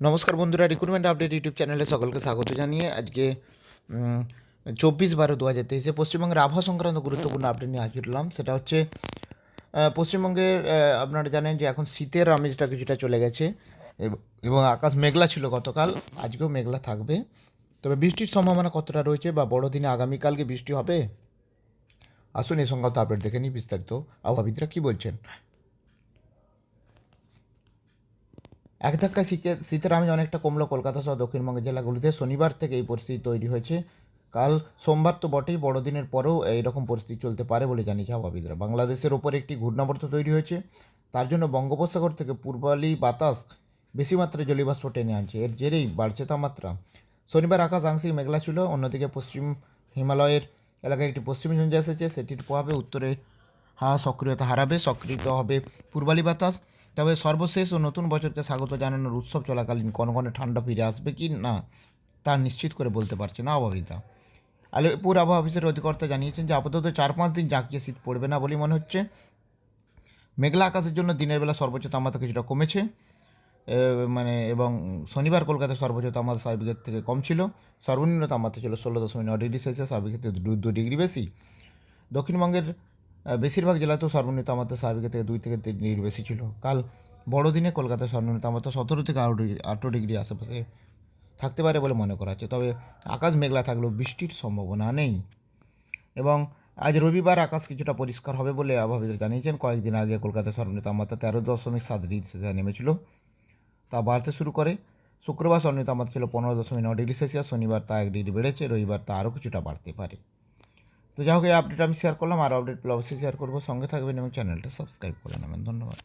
নমস্কার বন্ধুরা, recruitment update YouTube চ্যানেলে সকলকে স্বাগত জানিয়ে আজকে 24/12/2023 পশ্চিমবঙ্গের আবহাওয়া সংক্রান্ত গুরুত্বপূর্ণ আপডেট নিয়ে হাজির হলাম। সেটা হচ্ছে পশ্চিমবঙ্গের আপনারা জানেন যে এখন শীতের আমেজটা কিছুটা চলে গেছে এবং আকাশ মেঘলা ছিল গতকাল, আজকেও মেঘলা থাকবে। তবে বৃষ্টির সম্ভাবনা কতটা রয়েছে বা বড়দিনে আগামীকালকে বৃষ্টি হবে, আসুন এই সংক্রান্ত আপডেট দেখে নিই বিস্তারিত। আবহাওয়াবিদরা কী বলছেন। এক ধাক্কায় শীতের আমেজ অনেকটা কমলো কলকাতা সহ দক্ষিণবঙ্গের জেলাগুলিতে। শনিবার থেকে এই পরিস্থিতি তৈরি হয়েছে। কাল সোমবার তো বটেই, বড়দিনের পরেও এইরকম পরিস্থিতি চলতে পারে বলে জানিয়েছে আবহাওয়াবিদরা। বাংলাদেশের ওপর একটি ঘূর্ণাবর্ত তৈরি হয়েছে, তার জন্য বঙ্গোপসাগর থেকে পূর্বালি বাতাস বেশি মাত্রায় জলীয়বাষ্প টেনে আনছে। এর জেরেই বাড়ছে তাপমাত্রা। শনিবার আকাশ আংশিক মেঘলা ছিল। অন্যদিকে পশ্চিম হিমালয়ের এলাকায় একটি পশ্চিমী ঝঞ্ঝা এসেছে, সেটির প্রভাবে উত্তরে হাওয়া সক্রিয়তা হারাবে, সক্রিয় হবে পূর্বালি বাতাস। তবে সর্বশেষ ও নতুন বছরকে স্বাগত জানানোর উৎসব চলাকালীন কনকনে ঠান্ডা ফিরে আসবে কি না তা নিশ্চিত করে বলতে পারছে না আবহাওয়াবিদরা। আলিপুর আবহাওয়া অফিসের অধিকর্তা জানিয়েছেন যে আপাতত 4-5 দিন জাঁকিয়ে শীত পড়বে না বলেই মনে হচ্ছে। মেঘলা আকাশের জন্য দিনের বেলা সর্বোচ্চ তাপমাত্রা কিছুটা কমেছে, এবং শনিবার কলকাতার সর্বোচ্চ তাপমাত্রা স্বাভাবিকের থেকে কম ছিল। সর্বনিম্ন তাপমাত্রা ছিল 16.9 ডিগ্রি সেলসিয়াস, স্বাভাবিকের থেকে 2 ডিগ্রি বেশি। দক্ষিণবঙ্গের বেশিরভাগ জেলাতেও সর্বনিম্ন তাপমাত্রা স্বাভাবিকের থেকে 2 থেকে 3 ডিগ্রি বেশি ছিল। কাল বড়দিনে কলকাতার সর্বনিম্ন তাপমাত্রা 17 থেকে 18 ডিগ্রি আশেপাশে থাকতে পারে বলে মনে করা হচ্ছে। তবে আকাশ মেঘলা থাকলেও বৃষ্টির সম্ভাবনা নেই। এবং আজ রবিবার আকাশ কিছুটা পরিষ্কার হবে বলে আবহাওয়াবিদরা জানিয়েছেন। কয়েকদিন আগে কলকাতার সর্বনিম্ন তাপমাত্রা 13.7 ডিগ্রি সেলসিয়াস নেমেছিল, তা বাড়তে শুরু করে। শুক্রবার সর্বনিম্ন তাপমাত্রা ছিল 15.9 ডিগ্রি সেলসিয়াস, শনিবার তা 1 ডিগ্রি বেড়েছে, রবিবার তা আরও কিছুটা বাড়তে পারে। তো যাই হোক, এই আপডেট আমি শেয়ার করলাম। আরও আপডেট পেলে অবশ্যই শেয়ার করবো। সঙ্গে থাকবেন এবং চ্যানেলটা সাবস্ক্রাইব করে নেবেন। ধন্যবাদ।